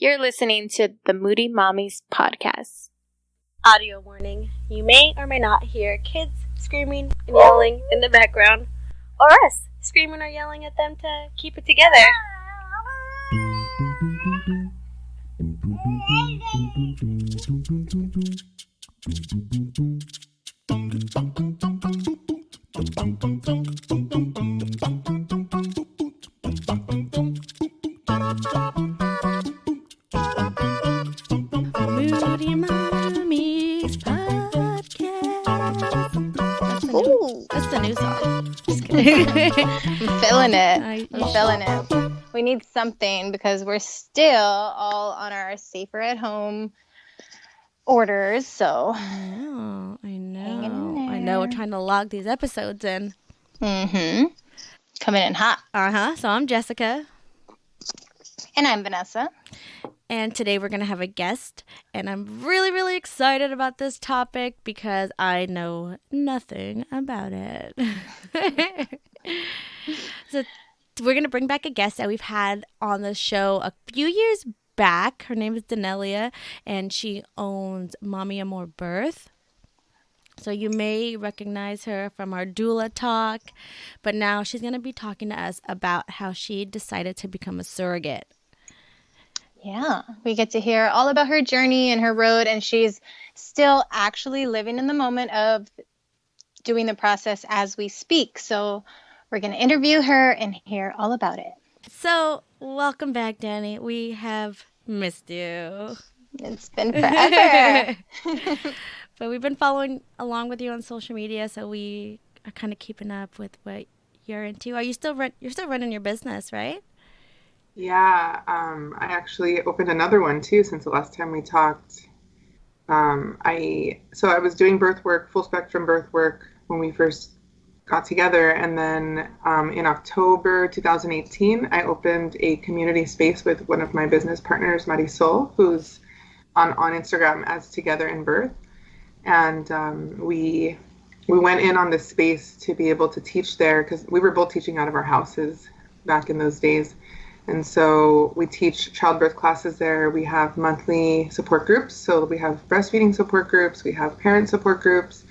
You're listening to the Moody Mommies podcast. Audio warning. You may or may not hear kids screaming and yelling in the background, or us screaming or yelling at them to keep it together. Moody Mommies podcast. That's the new song. Just kidding. I'm feeling it. We need something because we're still all on our safer at home orders. So I know. We're trying to log these episodes in. coming in hot. So I'm Jessica. And I'm Vanessa. And today we're going to have a guest. And I'm really, really excited about this topic because I know nothing about it. So we're going to bring back a guest that we've had on the show a few years back. Her name is Dani, and she owns Mommy Amor Birth. So you may recognize her from our doula talk. But now she's going to be talking to us about how she decided to become a surrogate. Yeah, we get to hear all about her journey and her road, and she's still actually living in the moment of doing the process as we speak. So we're going to interview her and hear all about it. So welcome back, Dani. We have missed you. It's been forever. But we've been following along with you on social media, so we are kind of keeping up with what you're into. Are you you're still running your business, right? Yeah, I actually opened another one too since the last time we talked. I was doing Birthwork, full spectrum Birthwork when we first got together, and then in October 2018, I opened a community space with one of my business partners, Marisol, who's on Instagram as Together in Birth, and we went in on this space to be able to teach there because we were both teaching out of our houses back in those days. And so we teach childbirth classes there. We have monthly support groups. So we have breastfeeding support groups. We have parent support groups.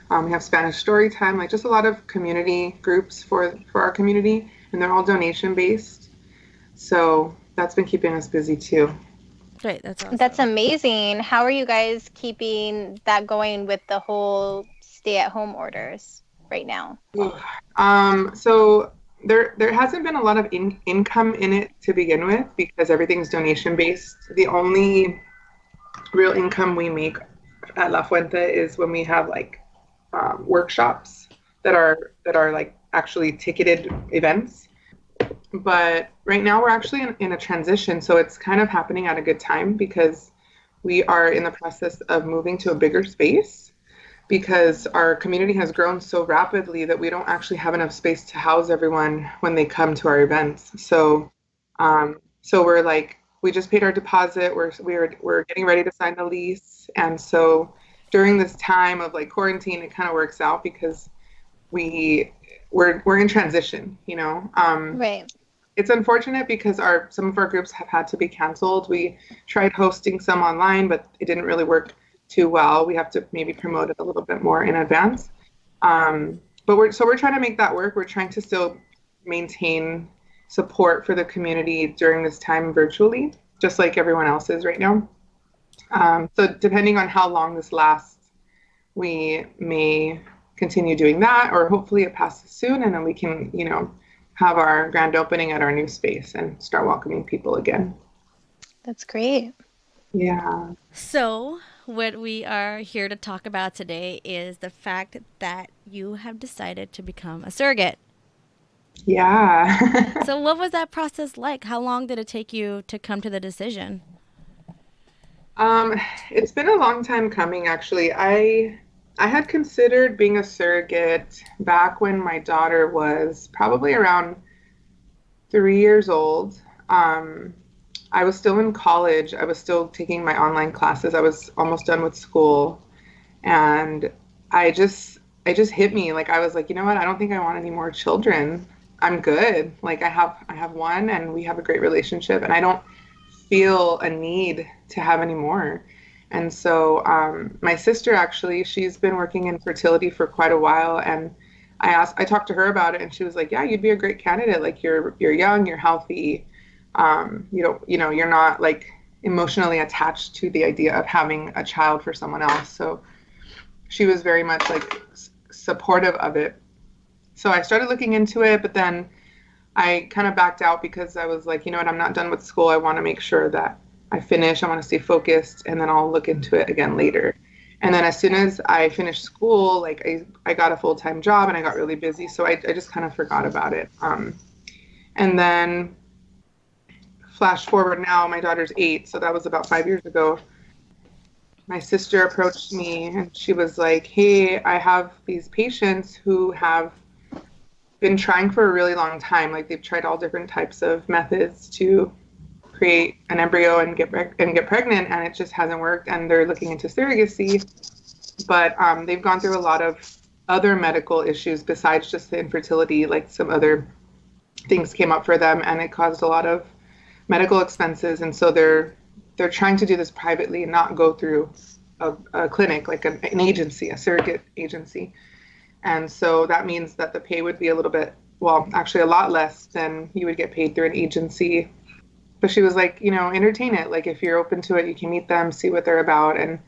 We have Spanish story time, like just a lot of community groups for our community. And they're all donation based. So that's been keeping us busy too. Great. That's awesome. That's amazing. How are you guys keeping that going with the whole stay-at-home orders right now? So there hasn't been a lot of income in it to begin with because everything's donation based. The only real income we make at La Fuente is when we have like workshops that are like actually ticketed events. But right now we're actually in a transition, so it's kind of happening at a good time because we are in the process of moving to a bigger space because our community has grown so rapidly that we don't actually have enough space to house everyone when they come to our events. So we're like, we just paid our deposit. We're getting ready to sign the lease. And so during this time of like quarantine, it kind of works out because we're in transition, you know? Right. It's unfortunate because some of our groups have had to be canceled. We tried hosting some online, but it didn't really work too well. We have to maybe promote it a little bit more in advance. But we're trying to make that work. We're trying to still maintain support for the community during this time virtually, just like everyone else is right now. So depending on how long this lasts, we may continue doing that, or hopefully it passes soon and then we can, have our grand opening at our new space and start welcoming people again. That's great. Yeah. So what we are here to talk about today is the fact that you have decided to become a surrogate. Yeah. So what was that process like? How long did it take you to come to the decision? It's been a long time coming, actually. I had considered being a surrogate back when my daughter was probably around 3 years old. I was still in college. I was still taking my online classes. I was almost done with school. And it just hit me. Like, I was like, you know what? I don't think I want any more children. I'm good. Like, I have one and we have a great relationship. And I don't feel a need to have any more. And so my sister actually, she's been working in fertility for quite a while, and I talked to her about it, and she was like, "Yeah, you'd be a great candidate. Like you're young, you're healthy, you're not like emotionally attached to the idea of having a child for someone else." So she was very much like supportive of it. So I started looking into it, but then I kind of backed out because I was like, you know what, I'm not done with school. I want to make sure that I finish. I want to stay focused, and then I'll look into it again later. And then as soon as I finished school, like I got a full-time job and I got really busy. So I just kind of forgot about it. And then flash forward now, my daughter's 8. So that was about 5 years ago. My sister approached me and she was like, "Hey, I have these patients who have been trying for a really long time. Like they've tried all different types of methods to create an embryo and get pregnant, and it just hasn't worked. And they're looking into surrogacy, but they've gone through a lot of other medical issues besides just the infertility. Like some other things came up for them, and it caused a lot of medical expenses. And so they're trying to do this privately and not go through a clinic, like an agency, a surrogate agency. And so that means that the pay would be a little bit, well, actually a lot less than you would get paid through an agency." But she was like, entertain it. Like if you're open to it, you can meet them, see what they're about, and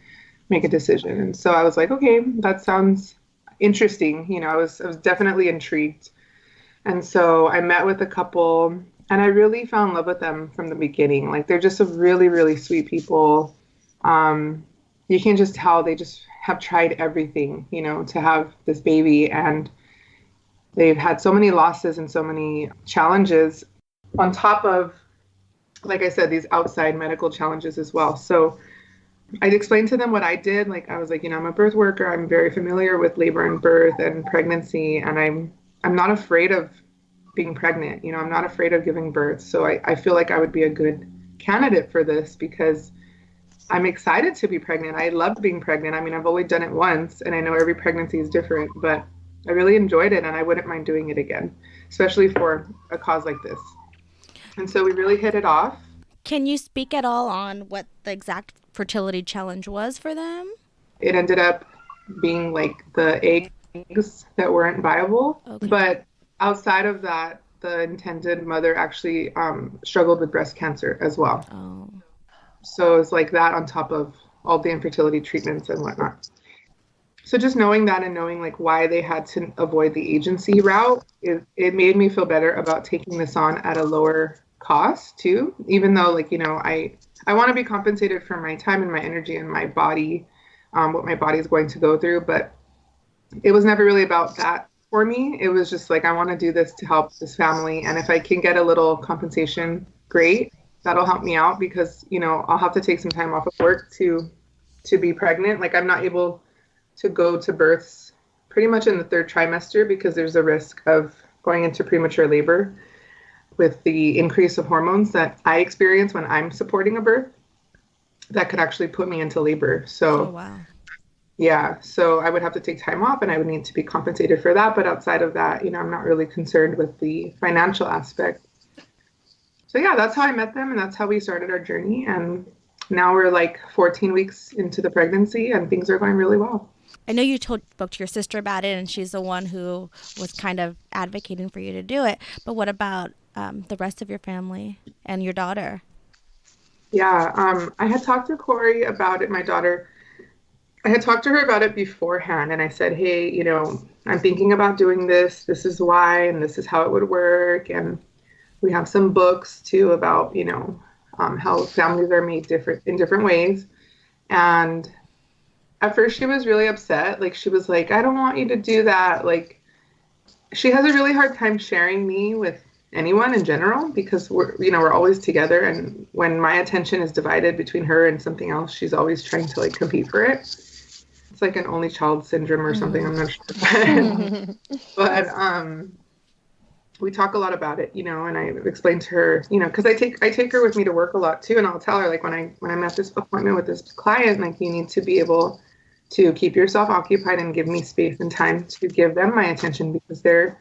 make a decision. And so I was like, okay, that sounds interesting. I was definitely intrigued. And so I met with a couple, and I really fell in love with them from the beginning. Like they're just a really, really sweet people. You can just tell they just have tried everything, to have this baby, and they've had so many losses and so many challenges on top of, like I said, these outside medical challenges as well. So I'd explained to them what I did. Like I was like, I'm a birth worker. I'm very familiar with labor and birth and pregnancy, and I'm not afraid of being pregnant. I'm not afraid of giving birth. So I feel like I would be a good candidate for this because I'm excited to be pregnant. I loved being pregnant. I mean, I've only done it once, and I know every pregnancy is different, but I really enjoyed it, and I wouldn't mind doing it again, especially for a cause like this. And so we really hit it off. Can you speak at all on what the exact fertility challenge was for them? It ended up being like the eggs that weren't viable. Okay. But outside of that, the intended mother actually struggled with breast cancer as well. Oh. So it's like that on top of all the infertility treatments and whatnot. So just knowing that and knowing like why they had to avoid the agency route, it made me feel better about taking this on at a lower cost too, even though like, I want to be compensated for my time and my energy and my body, what my body is going to go through. But it was never really about that for me. It was just like, I want to do this to help this family. And if I can get a little compensation, great. That'll help me out because, I'll have to take some time off of work to be pregnant. Like I'm not able to go to births pretty much in the 3rd trimester because there's a risk of going into premature labor with the increase of hormones that I experience when I'm supporting a birth. That could actually put me into labor. So, oh, wow. Yeah, so I would have to take time off and I would need to be compensated for that. But outside of that, I'm not really concerned with the financial aspect. So yeah, that's how I met them and that's how we started our journey. And now we're like 14 weeks into the pregnancy and things are going really well. I know you spoke to your sister about it and she's the one who was kind of advocating for you to do it. But what about the rest of your family and your daughter? Yeah, I had talked to Corey about it, my daughter. I had talked to her about it beforehand and I said, hey, I'm thinking about doing this. This is why, and this is how it would work. And we have some books too about, how families are made in different ways. And at first she was really upset. Like she was like, I don't want you to do that. Like she has a really hard time sharing me with anyone in general because we're always together. And when my attention is divided between her and something else, she's always trying to like compete for it. It's like an only child syndrome or something. I'm not sure. But we talk a lot about it, and I explain to her, because I take her with me to work a lot too. And I'll tell her like when I'm at this appointment with this client, like you need to be able to keep yourself occupied and give me space and time to give them my attention because they're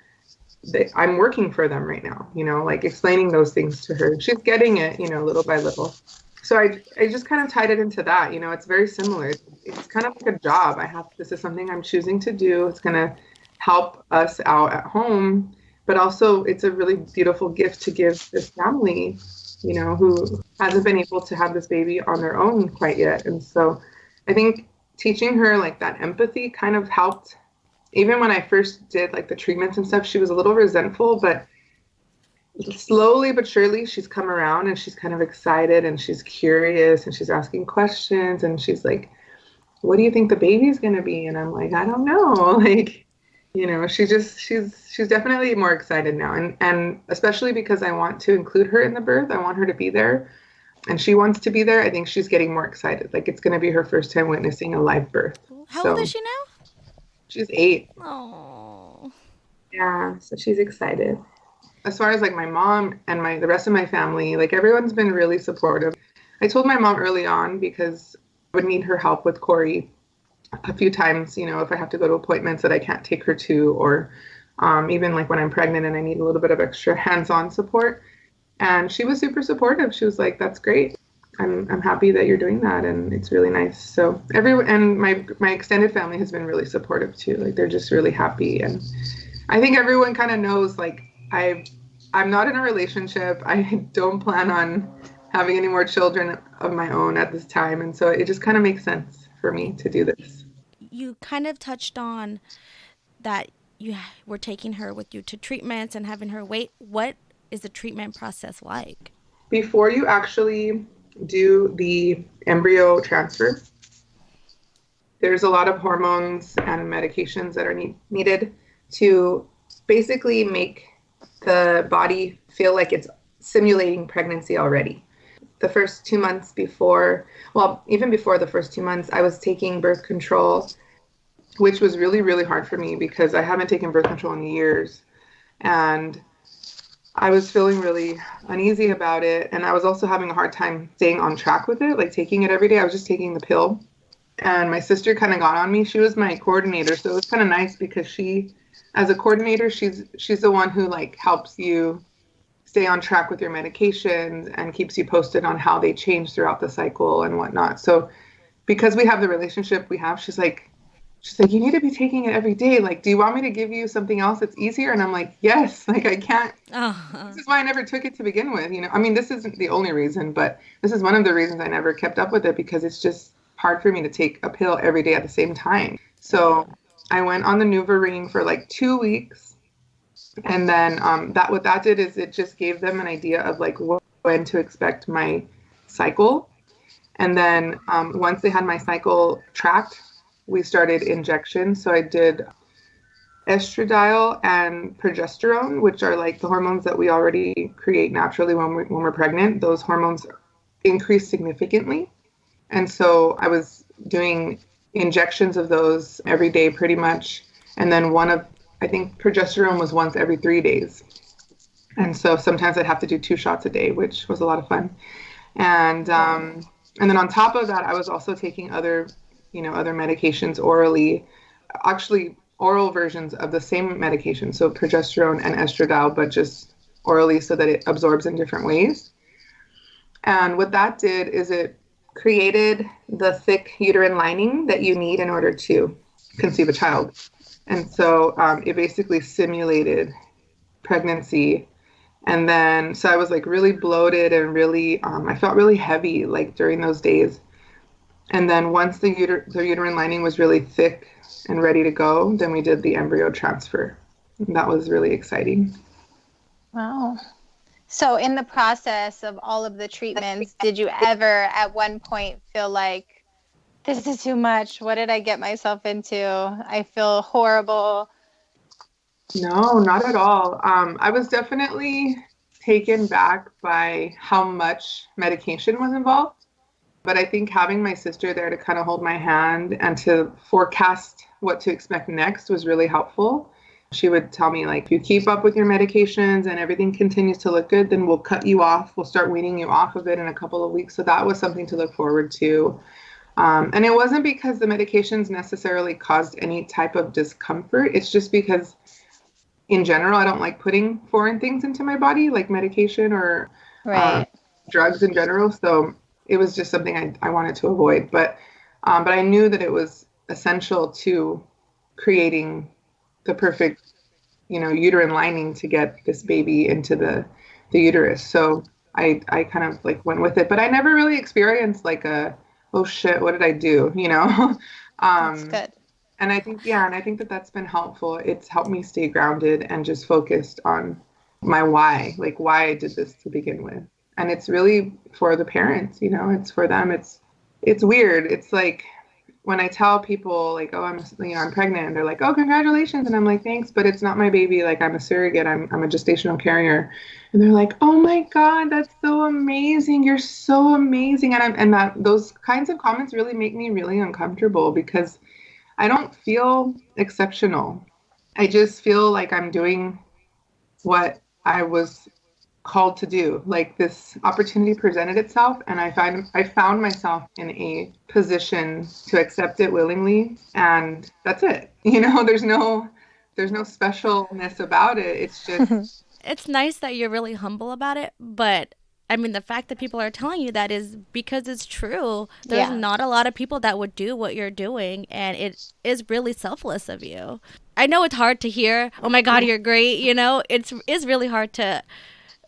I'm working for them right now, like explaining those things to her. She's getting it, little by little. So I just kind of tied it into that, it's very similar. It's kind of like a job. This is something I'm choosing to do. It's going to help us out at home, but also it's a really beautiful gift to give this family, who hasn't been able to have this baby on their own quite yet. And so I think teaching her like that empathy kind of helped. Even when I first did like the treatments and stuff, she was a little resentful, but slowly but surely she's come around and she's kind of excited and she's curious and she's asking questions and she's like, what do you think the baby's going to be? And I'm like, I don't know. Like, she's definitely more excited now. And especially because I want to include her in the birth. I want her to be there and she wants to be there. I think she's getting more excited. Like it's going to be her first time witnessing a live birth. How old is she now? She's 8. Oh. Yeah. So she's excited. As far as like my mom and the rest of my family, like everyone's been really supportive. I told my mom early on because I would need her help with Corey a few times, if I have to go to appointments that I can't take her to, or even like when I'm pregnant and I need a little bit of extra hands-on support. And she was super supportive. She was like, that's great. I'm happy that you're doing that. And it's really nice. So and my extended family has been really supportive too. Like they're just really happy. And I think everyone kind of knows, like, I'm not in a relationship. I don't plan on having any more children of my own at this time. And so it just kind of makes sense for me to do this. You kind of touched on that you were taking her with you to treatments and having her wait. What is the treatment process like? Before you actually do the embryo transfer, there's a lot of hormones and medications that are needed to basically make the body feel like it's simulating pregnancy already. The first 2 months even before the first 2 months, I was taking birth control, which was really, really hard for me because I haven't taken birth control in years. And I was feeling really uneasy about it. And I was also having a hard time staying on track with it, like taking it every day. I was just taking the pill. And my sister kind of got on me. She was my coordinator. So it was kind of nice because as a coordinator, she's the one who like helps you stay on track with your medications and keeps you posted on how they change throughout the cycle and whatnot. So because we have the relationship we have, she's like, you need to be taking it every day. Like, do you want me to give you something else that's easier? And I'm like, yes, like I can't. This is why I never took it to begin with. I mean, this isn't the only reason, but this is one of the reasons I never kept up with it because it's just hard for me to take a pill every day at the same time. So I went on the NuvaRing for like 2 weeks. And then what that did is it just gave them an idea of like when to expect my cycle. And then once they had my cycle tracked, we started injections. So I did estradiol and progesterone, which are like the hormones that we already create naturally when we're pregnant. Those hormones increase significantly. And so I was doing injections of those every day pretty much. And then I think progesterone was once every 3 days. And so sometimes I'd have to do 2 shots a day, which was a lot of fun. And then on top of that, I was also taking other medications orally, actually oral versions of the same medication. So progesterone and estradiol, but just orally so that it absorbs in different ways. And what that did is it created the thick uterine lining that you need in order to conceive a child. And so it basically simulated pregnancy. And then, so I was like really bloated and really, I felt really heavy like during those days. And then once the uterine lining was really thick and ready to go, then we did the embryo transfer. And that was really exciting. Wow. So in the process of all of the treatments, did you ever at one point feel like, this is too much? What did I get myself into? I feel horrible. No, not at all. I was definitely taken back by how much medication was involved. But I think having my sister there to kind of hold my hand and to forecast what to expect next was really helpful. She would tell me, like, if you keep up with your medications and everything continues to look good, then we'll cut you off. We'll start weaning you off of it in a couple of weeks. So that was something to look forward to. And it wasn't because the medications necessarily caused any type of discomfort. It's just because in general. I don't like putting foreign things into my body, like medication or Right. drugs in general. So it was just something I wanted to avoid. But I knew that it was essential to creating the perfect, uterine lining to get this baby into the uterus. So I kind of like went with it, but I never really experienced like oh shit, what did I do? That's Um, good. and I think that that's been helpful. It's helped me stay grounded and just focused on my why, like why I did this to begin with. And it's really for the parents, it's for them. It's weird. It's like when I tell people like, oh, I'm pregnant, and they're like, oh, congratulations. And I'm like, thanks, but it's not my baby. Like I'm a surrogate. I'm a gestational carrier. And they're like, oh my God, that's so amazing. You're so amazing. And those kinds of comments really make me really uncomfortable because I don't feel exceptional. I just feel like I'm doing what I was called to do. Like this opportunity presented itself, and I found myself in a position to accept it willingly, and that's it. There's no specialness about it. It's just It's nice that you're really humble about it, but I mean, the fact that people are telling you that is because it's true. There's Yeah. not a lot of people that would do what you're doing, and it is really selfless of you. I know it's hard to hear, oh my God, you're great. It's really hard to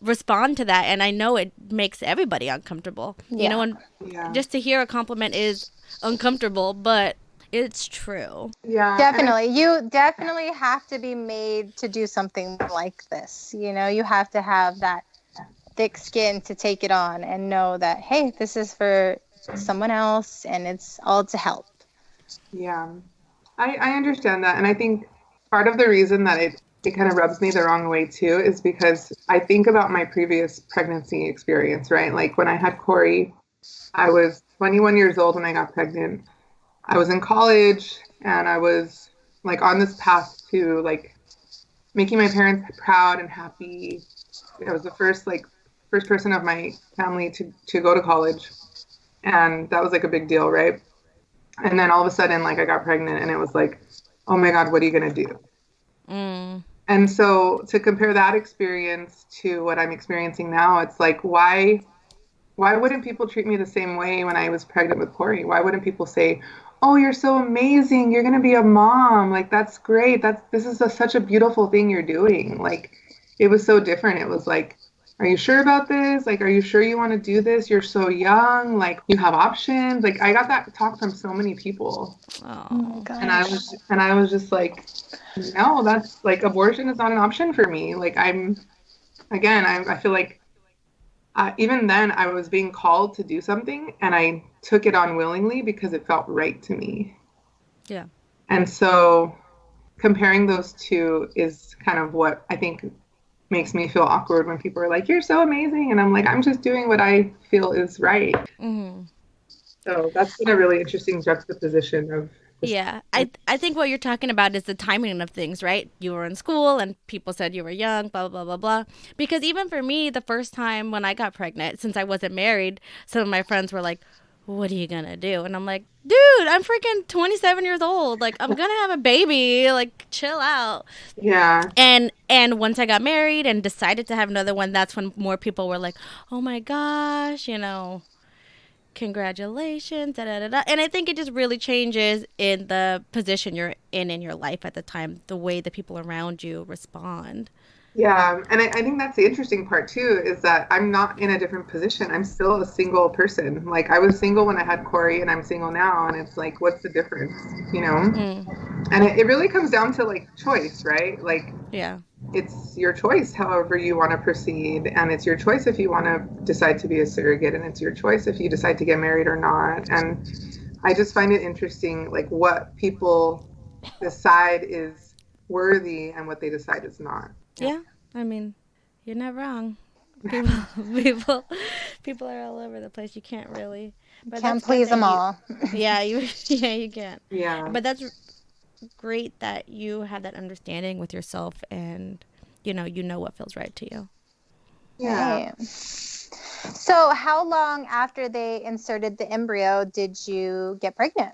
respond to that, and I know it makes everybody uncomfortable. Yeah. And yeah. just to hear a compliment is uncomfortable, but it's true. Yeah. Definitely. You definitely have to be made to do something like this. You have to have that thick skin to take it on and know that, hey, this is for someone else and it's all to help. Yeah. I understand that. And I think part of the reason that it kind of rubs me the wrong way too is because I think about my previous pregnancy experience, right? Like when I had Corey, I was 21 years old when I got pregnant. I was in college and I was like on this path to like making my parents proud and happy. I was the first person of my family to go to college. And that was like a big deal, right? And then all of a sudden, like I got pregnant and it was like, oh my God, what are you going to do? Mm. And so to compare that experience to what I'm experiencing now, it's like, why wouldn't people treat me the same way when I was pregnant with Corey? Why wouldn't people say, oh, you're so amazing. You're going to be a mom. Like, that's great. This is such a beautiful thing you're doing. Like, it was so different. It was like, are you sure about this? Like, are you sure you want to do this? You're so young. Like, you have options. Like, I got that talk from so many people. Oh my Oh. gosh. And I was just like, no, that's like abortion is not an option for me. Like I feel like even then I was being called to do something and I took it on willingly because it felt right to me. Yeah. And so comparing those two is kind of what I think makes me feel awkward when people are like, you're so amazing. And I'm like, I'm just doing what I feel is right. Mm-hmm. So that's been a really interesting juxtaposition of Yeah, I think what you're talking about is the timing of things, right? You were in school and people said you were young, blah, blah, blah, blah. Because even for me, the first time when I got pregnant, since I wasn't married, some of my friends were like, what are you going to do? And I'm like, dude, I'm freaking 27 years old. Like, I'm going to have a baby. Like, chill out. Yeah. And once I got married and decided to have another one, that's when more people were like, oh my gosh, congratulations, da, da, da, da. And I think it just really changes in the position you're in your life at the time, the way the people around you respond. Yeah, and I think that's the interesting part too, is that I'm not in a different position. I'm still a single person. Like I was single when I had Corey and I'm single now, and it's like, what's the difference, Mm, And it really comes down to like choice, right? Like yeah. it's your choice however you want to proceed, and it's your choice if you want to decide to be a surrogate, and it's your choice if you decide to get married or not. And I just find it interesting like what people decide is worthy and what they decide is not. Yeah. I mean, you're not wrong. People, people, people are all over the place. You can't really. But Can't that's good please that them all. Yeah, you can't. Yeah. But that's great that you have that understanding with yourself, and you know what feels right to you. Yeah. Right. So how long after they inserted the embryo did you get pregnant?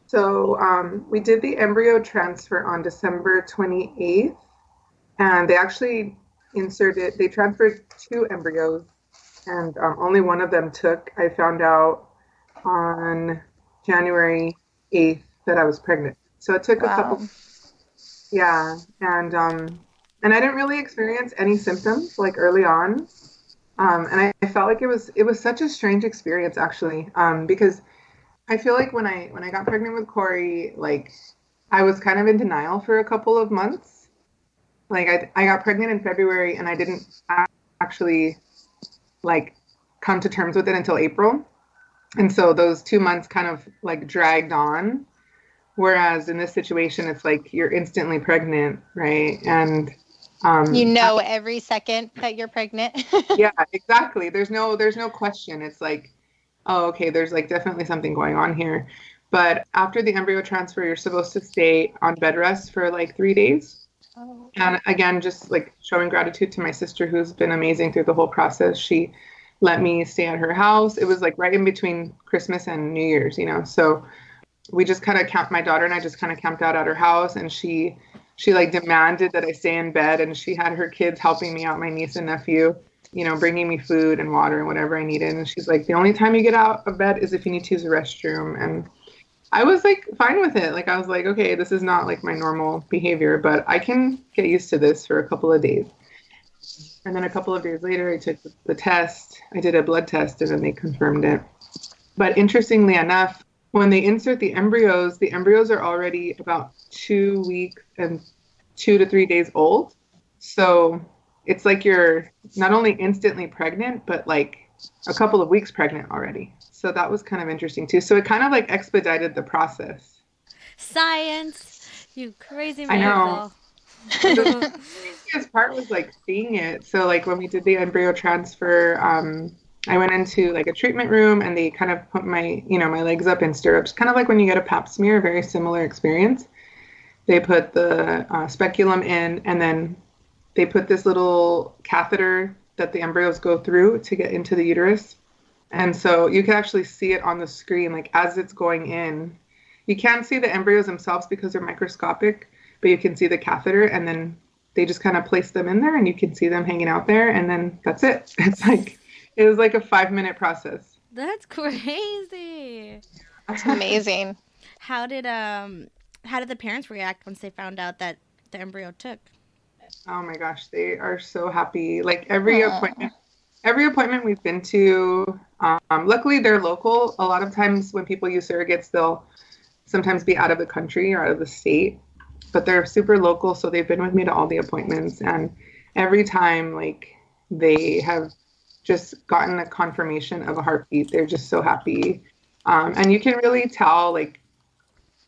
So we did the embryo transfer on December 28th And they actually they transferred 2 embryos, and only one of them took. I found out on January 8th that I was pregnant. So it took a couple, Wow. yeah, and I didn't really experience any symptoms like early on. And I felt like it was such a strange experience actually, because I feel like when I got pregnant with Corey, like I was kind of in denial for a couple of months. Like I got pregnant in February and I didn't actually like come to terms with it until April. And so those 2 months kind of like dragged on. Whereas in this situation, it's like you're instantly pregnant, right? And You know every second that you're pregnant. yeah, exactly. There's no question. It's like, oh, okay, there's like definitely something going on here. But after the embryo transfer, you're supposed to stay on bed rest for like 3 days. Oh. And again, just like showing gratitude to my sister who's been amazing through the whole process. She let me stay at her house. It was like right in between Christmas and New Year's, So we just kind of my daughter and I just kind of camped out at her house, and she like demanded that I stay in bed, and she had her kids helping me out, my niece and nephew, bringing me food and water and whatever I needed. And she's like, the only time you get out of bed is if you need to use the restroom. And I was like fine with it. Like I was like, okay, this is not like my normal behavior, but I can get used to this for a couple of days. And then a couple of days later, I took the test. I did a blood test, and then they confirmed it. But interestingly enough, when they insert the embryos are already about 2 weeks and 2 to 3 days old. So it's like you're not only instantly pregnant, but like a couple of weeks pregnant already. So that was kind of interesting too. So it kind of like expedited the process. Science, you crazy I know. miracle. The craziest part was like seeing it. So like when we did the embryo transfer, I went into like a treatment room, and they kind of put my legs up in stirrups, kind of like when you get a pap smear, very similar experience. They put the speculum in, and then they put this little catheter that the embryos go through to get into the uterus. And so you can actually see it on the screen, like as it's going in. You can't see the embryos themselves because they're microscopic, but you can see the catheter, and then they just kind of place them in there, and you can see them hanging out there, and then that's it. It was like a 5-minute process. That's crazy. That's amazing. How did the parents react once they found out that the embryo took? Oh my gosh, they are so happy. Like every appointment we've been to, luckily they're local. A lot of times when people use surrogates, they'll sometimes be out of the country or out of the state, but they're super local. So they've been with me to all the appointments, and every time like they have just gotten a confirmation of a heartbeat. They're just so happy. And you can really tell like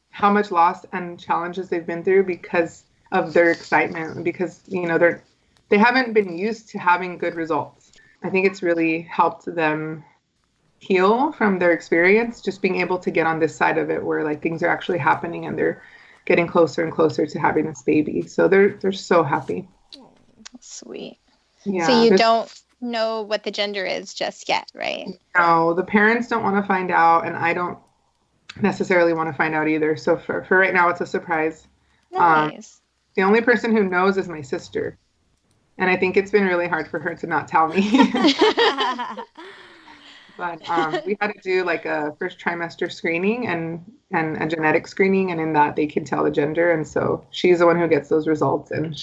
how much loss and challenges they've been through because of their excitement, because, they haven't been used to having good results. I think it's really helped them heal from their experience, just being able to get on this side of it where like things are actually happening and they're getting closer and closer to having this baby. So they're so happy. Sweet. Yeah. So you don't know what the gender is just yet, right? No, the parents don't want to find out, and I don't necessarily want to find out either. So for right now, it's a surprise. Nice. The only person who knows is my sister, and I think it's been really hard for her to not tell me. But we had to do like a first trimester screening and a genetic screening, and in that they can tell the gender, and so she's the one who gets those results. And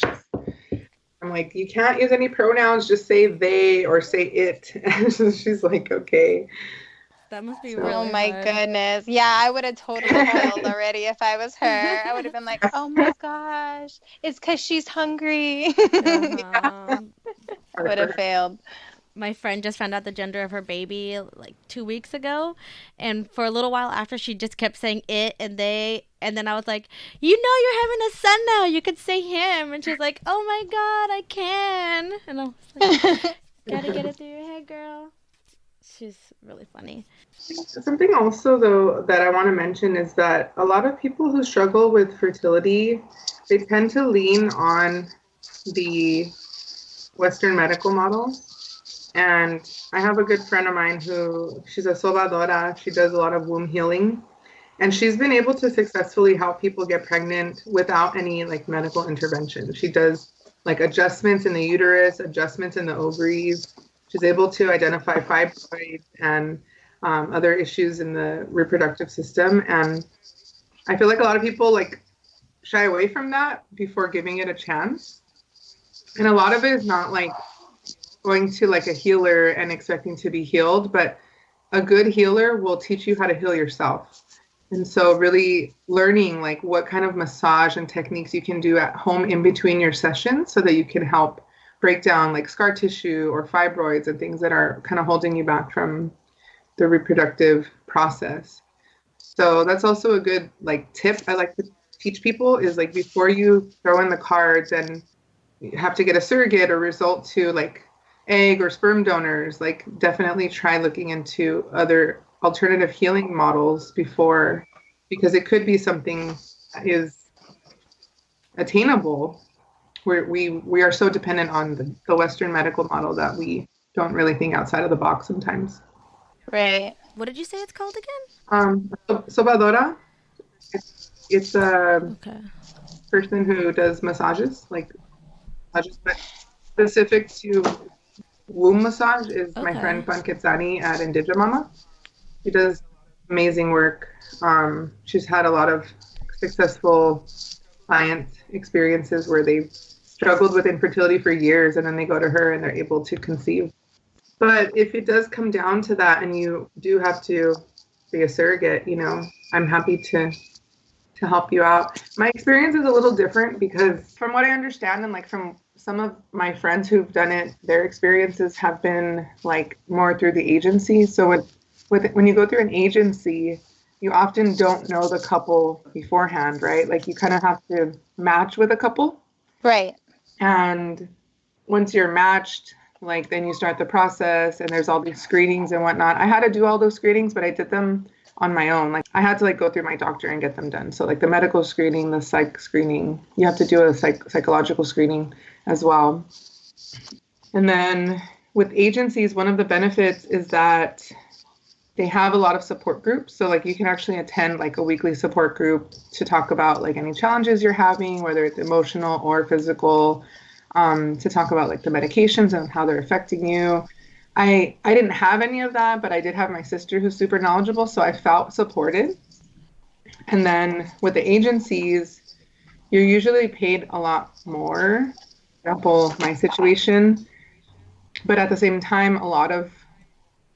I'm like, you can't use any pronouns, just say they or say it. And she's like, okay. That must be really Oh my hard. goodness. Yeah, I would have totally failed already if I was her. I would have been like, oh my gosh, it's because she's hungry. Uh-huh. Would have failed. My friend just found out the gender of her baby like 2 weeks ago, and for a little while after, she just kept saying it and they, and then I was like, you're having a son now, you could say him, and she's like, oh my god, I can. And I was like, gotta get it through your head, girl. She's really funny. Something also though that I want to mention is that a lot of people who struggle with fertility, they tend to lean on the Western medical model. And I have a good friend of mine who, she's a sobadora. She does a lot of womb healing. And she's been able to successfully help people get pregnant without any like medical intervention. She does like adjustments in the uterus, adjustments in the ovaries. She's able to identify fibroids and other issues in the reproductive system. And I feel like a lot of people like shy away from that before giving it a chance. And a lot of it is not like going to like a healer and expecting to be healed, but a good healer will teach you how to heal yourself. And so really learning like what kind of massage and techniques you can do at home in between your sessions so that you can help break down like scar tissue or fibroids and things that are kind of holding you back from the reproductive process. So that's also a good like tip I like to teach people is like before you throw in the cards and you have to get a surrogate or result to like egg or sperm donors, like definitely try looking into other alternative healing models before, because it could be something that is attainable. We are so dependent on the Western medical model that we don't really think outside of the box sometimes. Right. What did you say it's called again? Sobadora. It's a Okay. person who does massages, like massages, but specific to womb massage is my friend Dani at Indigimama. She does amazing work. She's had a lot of successful client experiences where they've struggled with infertility for years, and then they go to her and they're able to conceive. But if it does come down to that and you do have to be a surrogate, you know, I'm happy to help you out. My experience is a little different because from what I understand and like from some of my friends who've done it, their experiences have been like more through the agency. So when you go through an agency, you often don't know the couple beforehand, right? Like you kind of have to match with a couple. Right. And once you're matched, like then you start the process and there's all these screenings and whatnot. I had to do all those screenings, but I did them on my own. Like I had to like go through my doctor and get them done. So like the medical screening, the psych screening, you have to do a psychological screening as well. And then with agencies, one of the benefits is that they have a lot of support groups. So like you can actually attend like a weekly support group to talk about like any challenges you're having, whether it's emotional or physical, to talk about like the medications and how they're affecting you. I didn't have any of that, but I did have my sister who's super knowledgeable, so I felt supported. And then with the agencies, you're usually paid a lot more. For example, my situation, but at the same time, a lot of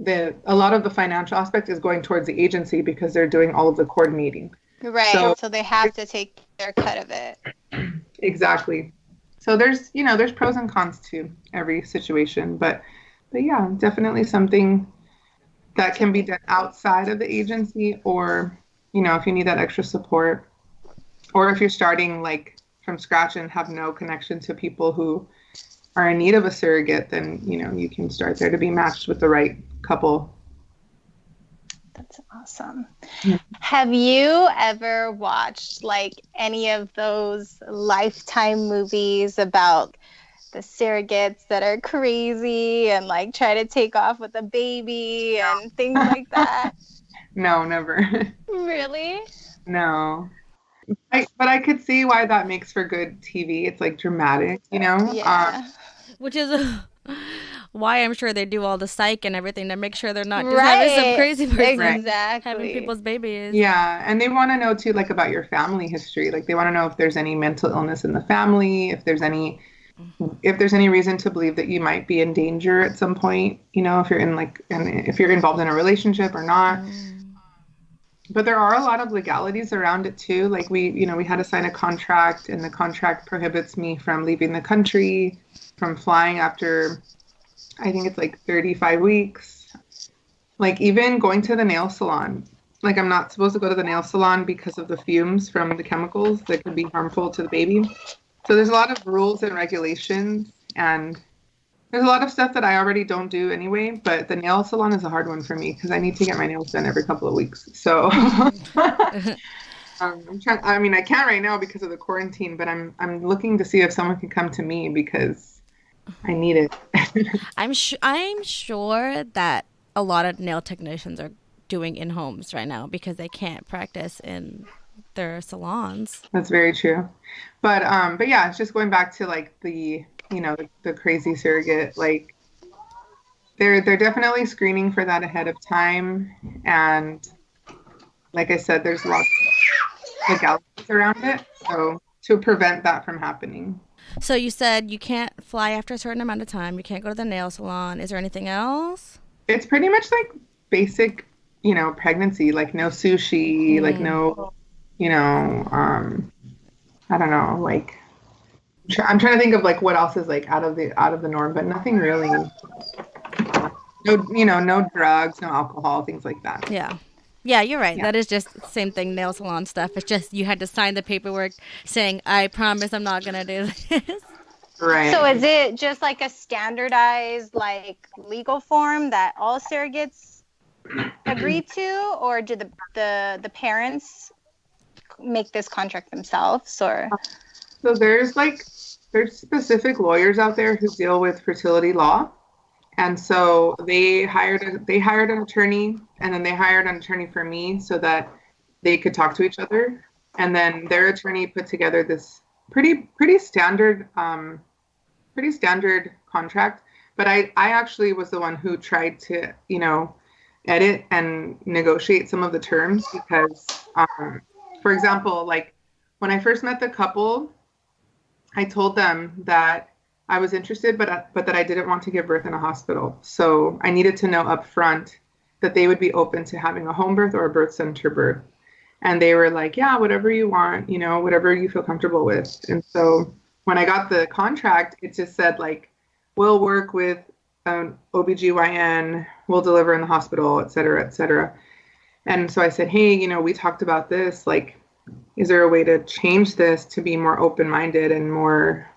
the financial aspect is going towards the agency because they're doing all of the coordinating. Right. So they have to take their cut of it. Exactly. So there's pros and cons to every situation, but yeah, definitely something that can be done outside of the agency, or, you know, if you need that extra support, or if you're starting like from scratch and have no connection to people who are in need of a surrogate, then, you know, you can start there to be matched with the right couple. That's awesome. Yeah. Have you ever watched like any of those Lifetime movies about the surrogates that are crazy and like try to take off with a baby and things like that? No, never. Really? No. But I could see why that makes for good TV. It's like dramatic, you know? Yeah. Which is why I'm sure they do all the psych and everything to make sure they're not just having some crazy person Exactly. having people's babies. Yeah, and they want to know too, like about your family history. Like they want to know if there's any mental illness in the family, if there's any reason to believe that you might be in danger at some point. You know, if you're if you're involved in a relationship or not. But there are a lot of legalities around it too. Like we had to sign a contract, and the contract prohibits me from leaving the country, from flying after, I think it's like 35 weeks. Like even going to the nail salon. Like I'm not supposed to go to the nail salon because of the fumes from the chemicals that could be harmful to the baby. So there's a lot of rules and regulations, and there's a lot of stuff that I already don't do anyway, but the nail salon is a hard one for me because I need to get my nails done every couple of weeks. So I'm trying. I mean, I can't right now because of the quarantine, but I'm looking to see if someone can come to me because I need it. I'm sure that a lot of nail technicians are doing in homes right now because they can't practice in their salons. That's very true. But yeah, it's just going back to like the crazy surrogate, like they're definitely screening for that ahead of time. And like I said, there's lots of legalities around it. So to prevent that from happening. So you said you can't fly after a certain amount of time. You can't go to the nail salon. Is there anything else? It's pretty much like basic, pregnancy, like no sushi, like no, I don't know, like I'm trying to think of like what else is like out of the norm, but nothing really. No, no drugs, no alcohol, things like that. Yeah. Yeah, you're right. Yeah. That is just the same thing, nail salon stuff. It's just you had to sign the paperwork saying, I promise I'm not going to do this. Right. So is it just like a standardized like legal form that all surrogates agree to, or do the parents make this contract themselves? Or so there's specific lawyers out there who deal with fertility law. And so they hired an attorney, and then they hired an attorney for me so that they could talk to each other. And then their attorney put together this pretty standard contract. But I actually was the one who tried to, edit and negotiate some of the terms because, for example, like when I first met the couple, I told them that I was interested, but that I didn't want to give birth in a hospital. So I needed to know up front that they would be open to having a home birth or a birth center birth. And they were like, yeah, whatever you want, whatever you feel comfortable with. And so when I got the contract, it just said like, we'll work with an OBGYN, we'll deliver in the hospital, et cetera, et cetera. And so I said, hey, we talked about this, like, is there a way to change this to be more open-minded and more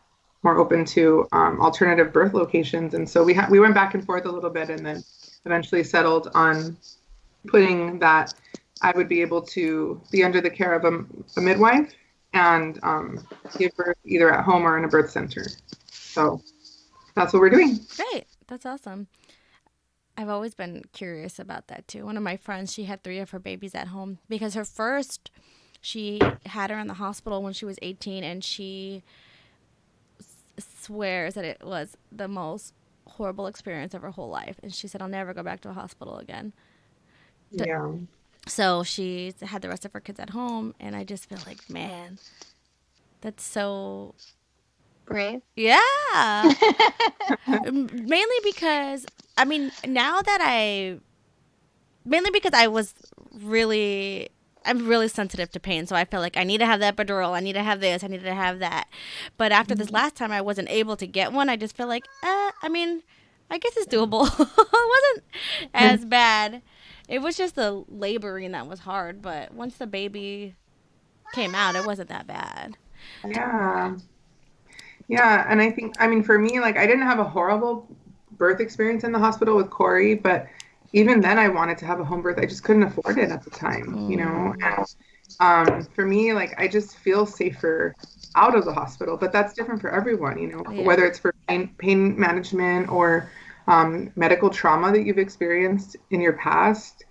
open to alternative birth locations? And so we went back and forth a little bit, and then eventually settled on putting that I would be able to be under the care of a midwife and give birth either at home or in a birth center. So that's what we're doing. Great. That's awesome. I've always been curious about that too. One of my friends, she had 3 of her babies at home because she had her in the hospital when she was 18, and she swears that it was the most horrible experience of her whole life. And she said, I'll never go back to a hospital again. Yeah. So she had the rest of her kids at home, and I just feel like, man, that's so brave. Yeah. Mainly because mainly because I'm really sensitive to pain, so I feel like I need to have that epidural, I need to have this, I need to have that. But after this last time I wasn't able to get one, I just feel like, I guess it's doable. It wasn't as bad. It was just the laboring that was hard, but once the baby came out, it wasn't that bad. Yeah. Yeah, and I think, for me, like, I didn't have a horrible birth experience in the hospital with Corey, but even then I wanted to have a home birth. I just couldn't afford it at the time, And for me, like, I just feel safer out of the hospital, but that's different for everyone, Yeah. Whether it's for pain management or medical trauma that you've experienced in your past.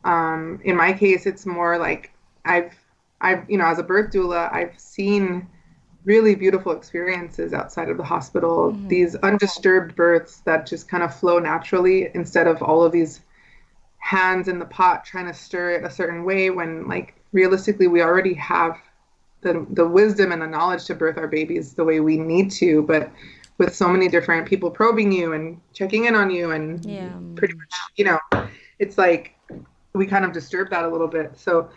In my case, it's more like I've as a birth doula, I've seen really beautiful experiences outside of the hospital, these undisturbed births that just kind of flow naturally instead of all of these hands in the pot trying to stir it a certain way when, like, realistically we already have the wisdom and the knowledge to birth our babies the way we need to, but with so many different people probing you and checking in on you and pretty much, it's like we kind of disturb that a little bit. So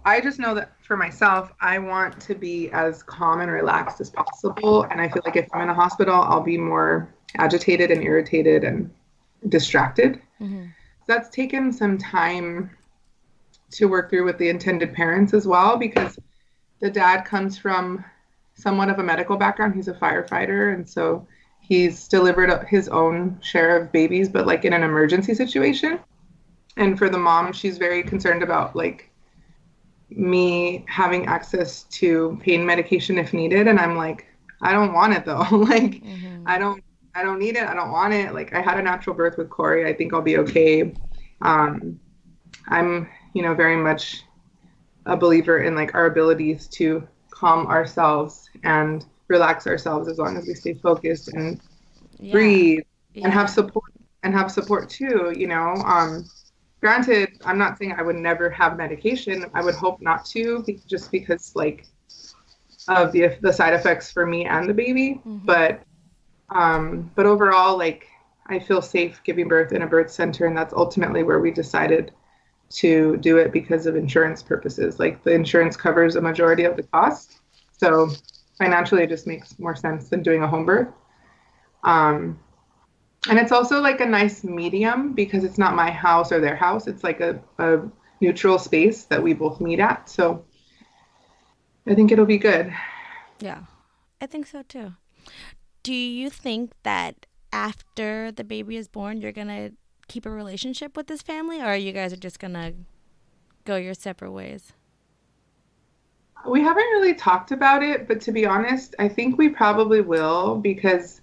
I just know that for myself, I want to be as calm and relaxed as possible. And I feel like if I'm in a hospital, I'll be more agitated and irritated and distracted. Mm-hmm. So that's taken some time to work through with the intended parents as well, because the dad comes from somewhat of a medical background. He's a firefighter. And so he's delivered his own share of babies, but like in an emergency situation. And for the mom, she's very concerned about like me having access to pain medication if needed. And I'm like, I don't want it though. Like, I don't need it. I don't want it. Like, I had a natural birth with Corey. I think I'll be okay. I'm, very much a believer in like our abilities to calm ourselves and relax ourselves as long as we stay focused and breathe and have support too, you know. Granted, I'm not saying I would never have medication. I would hope not to, just because like of the side effects for me and the baby. But overall, like I feel safe giving birth in a birth center, and that's ultimately where we decided to do it because of insurance purposes. Like the insurance covers a majority of the cost, so financially it just makes more sense than doing a home birth. And it's also like a nice medium because it's not my house or their house. It's like a neutral space that we both meet at. So I think it'll be good. Yeah, I think so too. Do you think that after the baby is born, you're going to keep a relationship with this family, or you guys are just going to go your separate ways? We haven't really talked about it, but to be honest, I think we probably will because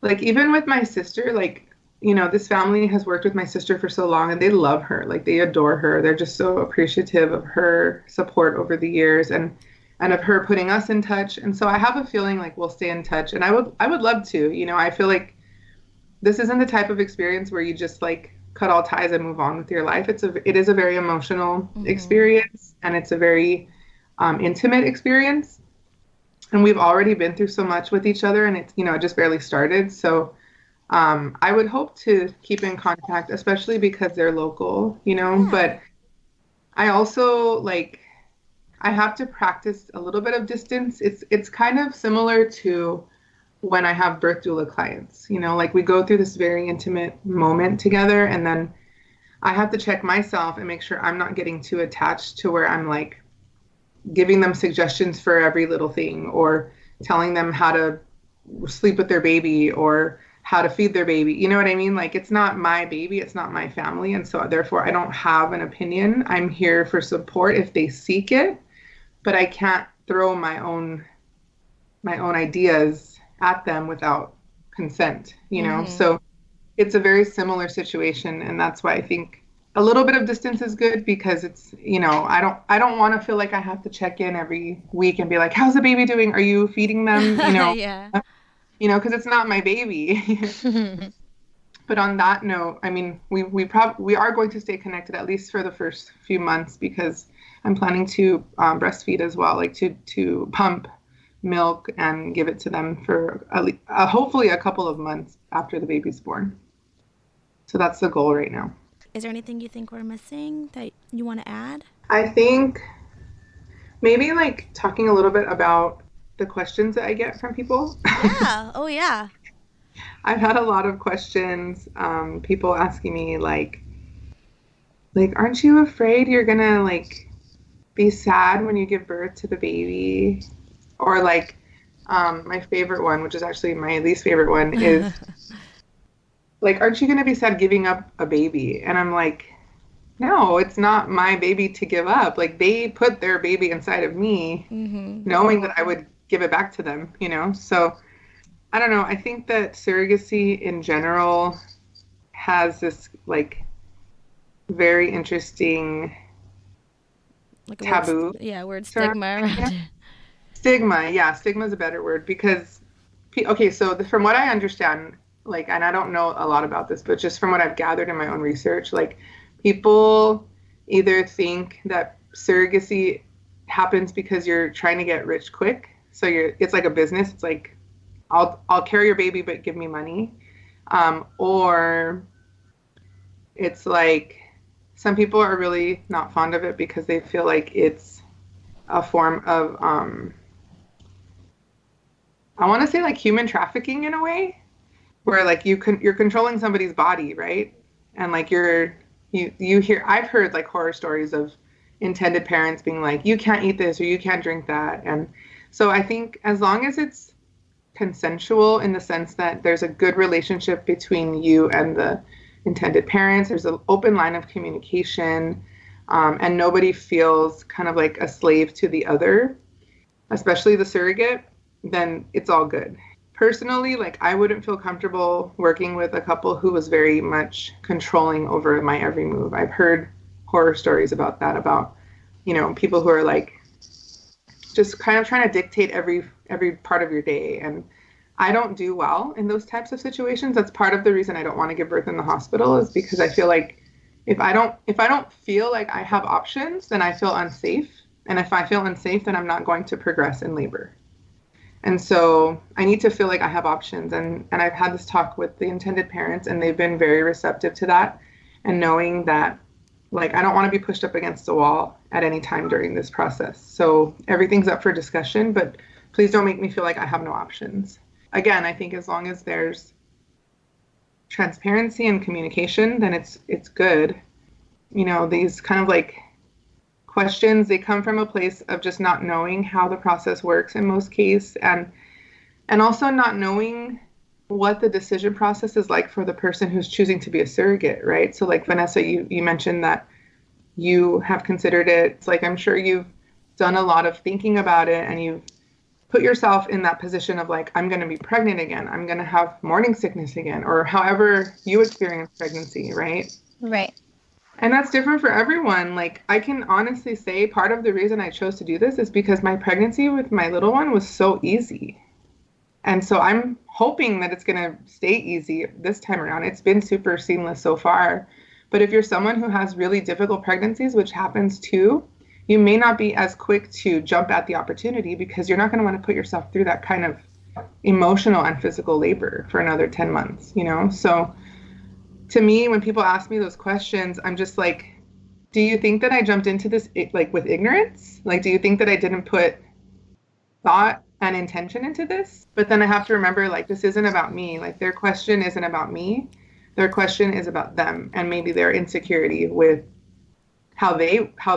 like even with my sister, like, you know, this family has worked with my sister for so long and they love her. Like they adore her. They're just so appreciative of her support over the years and of her putting us in touch. And so I have a feeling like we'll stay in touch, and I would love to, you know. I feel like this isn't the type of experience where you just like cut all ties and move on with your life. It is a very emotional experience, and it's a very intimate experience. And we've already been through so much with each other, and it's, you know, it just barely started. So I would hope to keep in contact, especially because they're local, you know. Yeah. But I also like, I have to practice a little bit of distance. It's kind of similar to when I have birth doula clients, you know, like we go through this very intimate moment together, and then I have to check myself and make sure I'm not getting too attached to where I'm like giving them suggestions for every little thing, or telling them how to sleep with their baby or how to feed their baby. You know what I mean? Like it's not my baby, it's not my family. And so therefore I don't have an opinion. I'm here for support if they seek it, but I can't throw my own ideas at them without consent, you know? So it's a very similar situation. And that's why I think a little bit of distance is good, because it's, you know, I don't want to feel like I have to check in every week and be like, how's the baby doing? Are you feeding them? You know, Yeah. You know, because it's not my baby. But on that note, I mean, we are going to stay connected at least for the first few months, because I'm planning to breastfeed as well, like to pump milk and give it to them for hopefully a couple of months after the baby's born. So that's the goal right now. Is there anything you think we're missing that you want to add? I think maybe like talking a little bit about the questions that I get from people. Yeah. Oh, yeah. I've had a lot of questions. People asking me like, aren't you afraid you're gonna like be sad when you give birth to the baby? Or like, my favorite one, which is actually my least favorite one, is like, aren't you gonna be sad giving up a baby? And I'm like, no, it's not my baby to give up. Like they put their baby inside of me, knowing that I would give it back to them, you know? So I don't know. I think that surrogacy in general has this like very interesting like taboo. Word stigma around it. Stigma. Yeah. Stigma is a better word, because, okay. So from what I understand, like, and I don't know a lot about this, but just from what I've gathered in my own research, like people either think that surrogacy happens because you're trying to get rich quick. So it's like a business. It's like, I'll carry your baby, but give me money. Or it's like some people are really not fond of it because they feel like it's a form of, I want to say like human trafficking in a way, where like you're controlling somebody's body, right? And like you hear, I've heard like horror stories of intended parents being like, you can't eat this or you can't drink that. And so I think as long as it's consensual, in the sense that there's a good relationship between you and the intended parents, there's an open line of communication, and nobody feels kind of like a slave to the other, especially the surrogate, then it's all good. Personally, like I wouldn't feel comfortable working with a couple who was very much controlling over my every move. I've heard horror stories about that, about people who are like just kind of trying to dictate every part of your day. And I don't do well in those types of situations. That's part of the reason I don't want to give birth in the hospital, is because I feel like if I don't feel like I have options, then I feel unsafe. And if I feel unsafe, then I'm not going to progress in labor. And so I need to feel like I have options. And I've had this talk with the intended parents, and they've been very receptive to that. And knowing that, like, I don't want to be pushed up against a wall at any time during this process. So everything's up for discussion, but please don't make me feel like I have no options. Again, I think as long as there's transparency and communication, then it's good. These kind of like questions, they come from a place of just not knowing how the process works in most cases, and also not knowing what the decision process is like for the person who's choosing to be a surrogate, right? So like Vanessa, you mentioned that you have considered it. It's like, I'm sure you've done a lot of thinking about it, and you've put yourself in that position of like, I'm going to be pregnant again, I'm going to have morning sickness again, or however you experience pregnancy, right? Right. And that's different for everyone. Like, I can honestly say part of the reason I chose to do this is because my pregnancy with my little one was so easy. And so I'm hoping that it's going to stay easy this time around. It's been super seamless so far. But if you're someone who has really difficult pregnancies, which happens too, you may not be as quick to jump at the opportunity, because you're not going to want to put yourself through that kind of emotional and physical labor for another 10 months, So to me, when people ask me those questions, I'm just like, do you think that I jumped into this like with ignorance? Like, do you think that I didn't put thought and intention into this? But then I have to remember, like, this isn't about me. Like, their question isn't about me. Their question is about them, and maybe their insecurity with how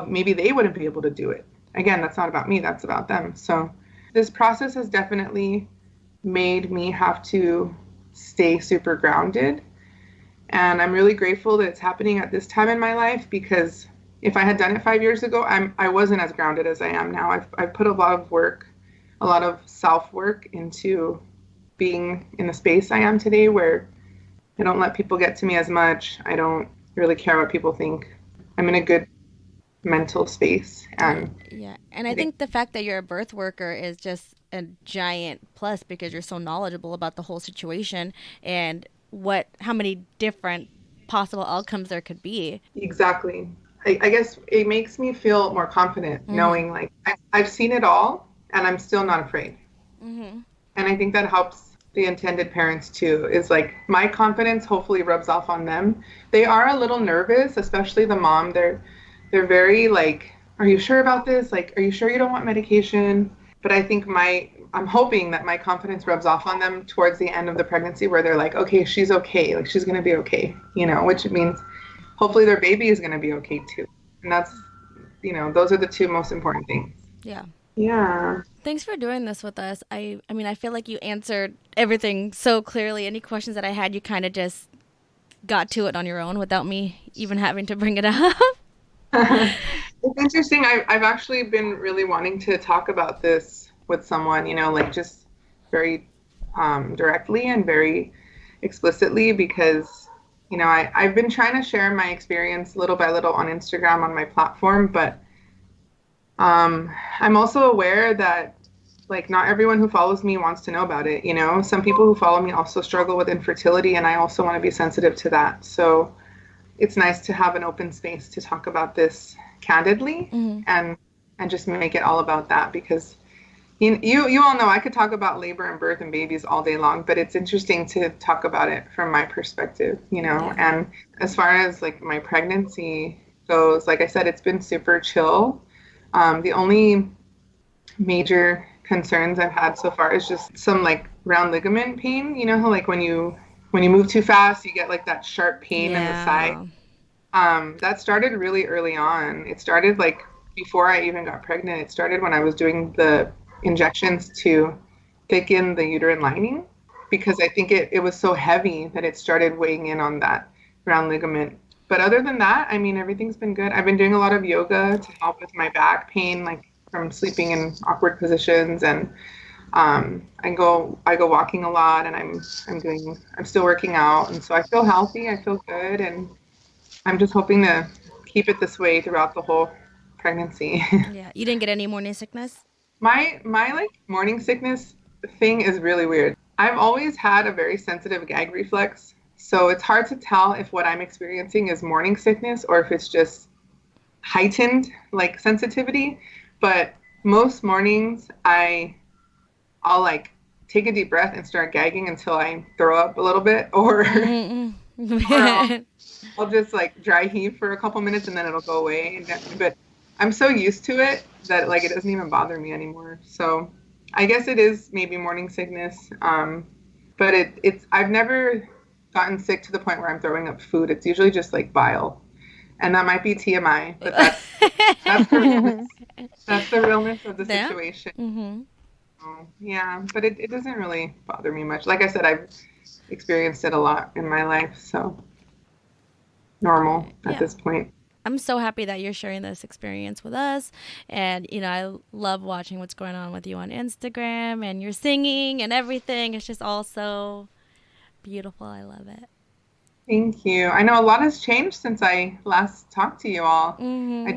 maybe they wouldn't be able to do it. Again, that's not about me, that's about them. So this process has definitely made me have to stay super grounded. And I'm really grateful that it's happening at this time in my life, because if I had done it 5 years ago, I wasn't as grounded as I am now. I've put a lot of work, a lot of self-work into being in the space I am today, where I don't let people get to me as much. I don't really care what people think. I'm in a good mental space. And I think the fact that you're a birth worker is just a giant plus, because you're so knowledgeable about the whole situation and how many different possible outcomes there could be. Exactly. I guess it makes me feel more confident knowing, like, I've seen it all and I'm still not afraid. And I think that helps the intended parents too, is like, my confidence hopefully rubs off on them. They are a little nervous, especially the mom. They're very like, are you sure about this? Like, are you sure you don't want medication? But I think I'm hoping that my confidence rubs off on them towards the end of the pregnancy, where they're like, okay, she's okay. Like, she's going to be okay, which means hopefully their baby is going to be okay too. And that's, those are the two most important things. Yeah. Yeah. Thanks for doing this with us. I mean, I feel like you answered everything so clearly. Any questions that I had, you kind of just got to it on your own without me even having to bring it up. It's interesting. I've actually been really wanting to talk about this with someone, like just very directly and very explicitly, because, I've been trying to share my experience little by little on Instagram on my platform, but I'm also aware that, like, not everyone who follows me wants to know about it. Some people who follow me also struggle with infertility, and I also want to be sensitive to that. So it's nice to have an open space to talk about this candidly and just make it all about that, because you all know I could talk about labor and birth and babies all day long, but it's interesting to talk about it from my perspective, and as far as like my pregnancy goes, like I said, it's been super chill. The only major concerns I've had so far is just some like round ligament pain, how like when you move too fast, you get like that sharp pain in the side. That started really early on. It started like before I even got pregnant. It started when I was doing the injections to thicken the uterine lining, because I think it was so heavy that it started weighing in on that round ligament. But other than that, I mean, everything's been good. I've been doing a lot of yoga to help with my back pain, like from sleeping in awkward positions, and I go walking a lot, and I'm still working out, and so I feel healthy, I feel good, and I'm just hoping to keep it this way throughout the whole pregnancy. Yeah. You didn't get any morning sickness? My like morning sickness thing is really weird. I've always had a very sensitive gag reflex, so it's hard to tell if what I'm experiencing is morning sickness or if it's just heightened like sensitivity. But most mornings I'll like take a deep breath and start gagging until I throw up a little bit, or I'll just like dry heave for a couple minutes and then it'll go away. But I'm so used to it that like it doesn't even bother me anymore. So I guess it is maybe morning sickness. But it's I've never gotten sick to the point where I'm throwing up food. It's usually just like bile. And that might be TMI, but that's the realness. That's the realness of the situation. Mm-hmm. Yeah, but it doesn't really bother me much. Like I said, I've experienced it a lot in my life, so normal at this point. I'm so happy that you're sharing this experience with us. And, you know, I love watching what's going on with you on Instagram and your singing and everything. It's just all so beautiful. I love it. Thank you. I know a lot has changed since I last talked to you all. Mm-hmm. I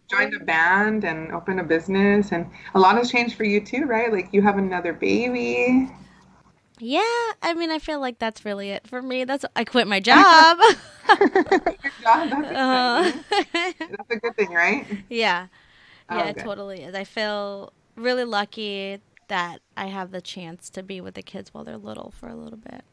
joined a band and opened a business, and a lot has changed for you too, right? Like you have another baby. Yeah, I mean, I feel like that's really it for me. I quit my job. Your job, that's exciting. That's a good thing, right? Yeah. Yeah, it good. totally is. I feel really lucky that I have the chance to be with the kids while they're little for a little bit.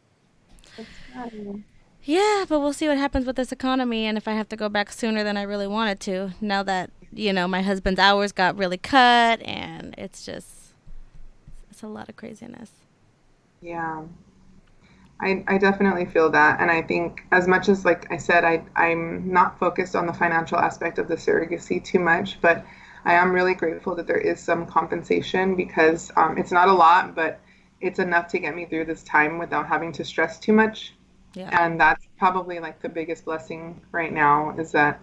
That's good. Yeah, but we'll see what happens with this economy and if I have to go back sooner than I really wanted to. Now that, you know, my husband's hours got really cut and it's a lot of craziness. Yeah. I definitely feel that. And I think as much as, like I said, I'm not focused on the financial aspect of the surrogacy too much, but I am really grateful that there is some compensation because it's not a lot, but it's enough to get me through this time without having to stress too much. Yeah. And that's probably like the biggest blessing right now is that,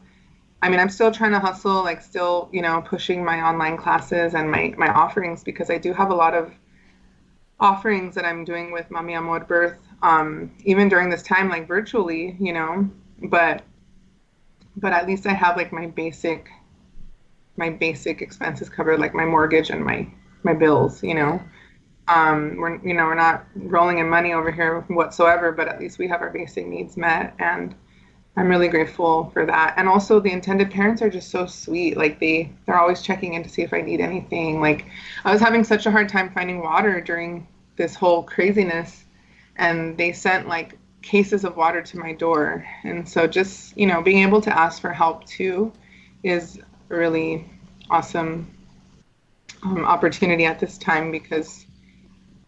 I mean, I'm still trying to hustle, like still, you know, pushing my online classes and my offerings because I do have a lot of offerings that I'm doing with Mami Amor Birth, even during this time, like virtually, you know, but at least I have like my basic expenses covered, like my mortgage and my bills, you know. We're not rolling in money over here whatsoever, but at least we have our basic needs met, and I'm really grateful for that. And also the intended parents are just so sweet. Like they're always checking in to see if I need anything. Like I was having such a hard time finding water during this whole craziness, and they sent like cases of water to my door. And so just, you know, being able to ask for help too is a really awesome opportunity at this time because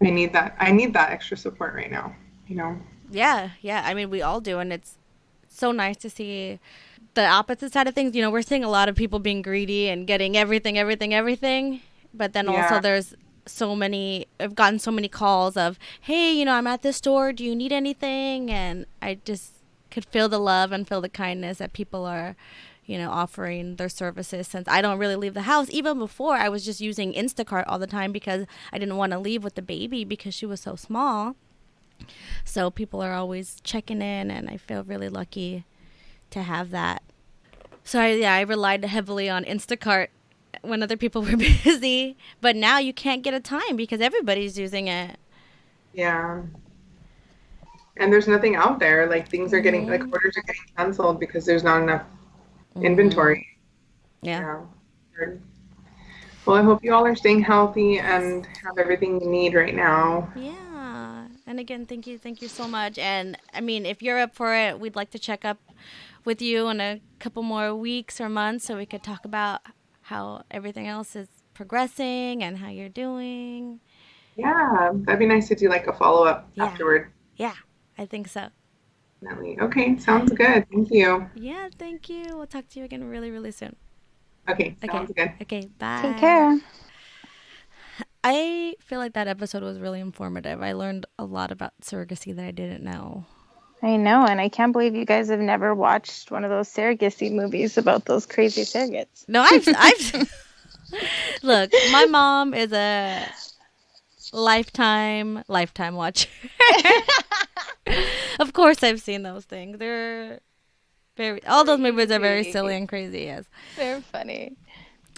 I need that extra support right now, you know? Yeah. I mean, we all do. And it's so nice to see the opposite side of things. You know, we're seeing a lot of people being greedy and getting everything. But then also there's I've gotten so many calls of, hey, you know, I'm at this store. Do you need anything? And I just could feel the love and feel the kindness that people are, you know, offering their services since I don't really leave the house. Even before, I was just using Instacart all the time because I didn't want to leave with the baby because she was so small. So people are always checking in, and I feel really lucky to have that. So I relied heavily on Instacart when other people were busy. But now you can't get a time because everybody's using it. Yeah. And there's nothing out there. Like things are getting, like orders are getting canceled because there's not enough inventory. Yeah. Well, I hope you all are staying healthy and have everything you need right now. Yeah. And again, thank you so much. And I mean, if you're up for it, we'd like to check up with you in a couple more weeks or months so we could talk about how everything else is progressing and how you're doing. Yeah, that'd be nice to do like a follow-up afterward. Yeah, I think so. Definitely. Okay, sounds good. Thank you. Yeah, thank you. We'll talk to you again really, really soon. Okay, sounds good. Okay, bye. Take care. I feel like that episode was really informative. I learned a lot about surrogacy that I didn't know. I know, and I can't believe you guys have never watched one of those surrogacy movies about those crazy surrogates. No, I've look, my mom is a lifetime watcher. Of course I've seen those things. They're All those movies are very silly and crazy, yes. They're funny.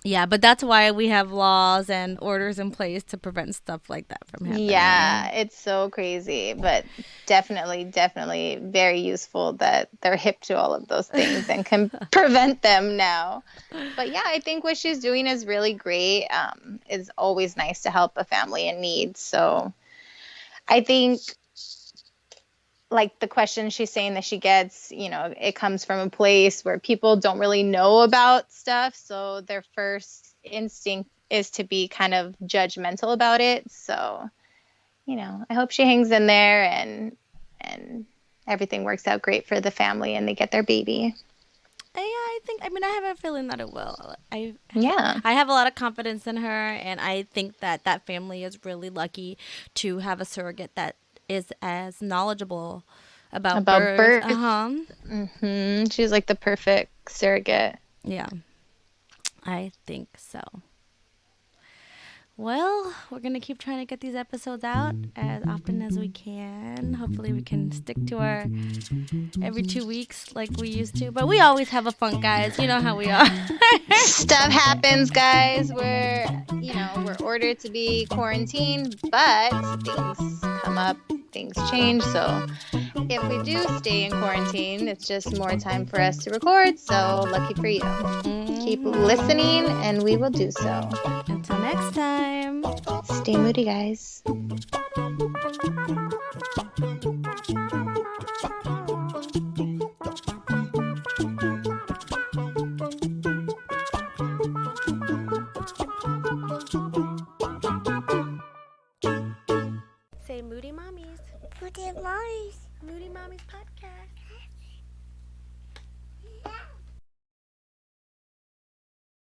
Yeah, but that's why we have laws and orders in place to prevent stuff like that from happening. Yeah, it's so crazy, but definitely very useful that they're hip to all of those things and can prevent them now. But yeah, I think what she's doing is really great. It's always nice to help a family in need. So I think, like the question she's saying that she gets, it comes from a place where people don't really know about stuff. So their first instinct is to be kind of judgmental about it. So, I hope she hangs in there and everything works out great for the family and they get their baby. Yeah, I have a feeling that it will. I have a lot of confidence in her, and I think that family is really lucky to have a surrogate that is as knowledgeable about birth. She's like the perfect surrogate. Yeah, I think so. Well, we're going to keep trying to get these episodes out as often as we can. Hopefully we can stick to our every 2 weeks like we used to. But we always have a fun, guys. You know how we are. Stuff happens, guys. We're ordered to be quarantined, but things come up, things change. So if we do stay in quarantine, it's just more time for us to record. So lucky for you. Keep listening, and we will do so. Until next time. Stay moody, guys.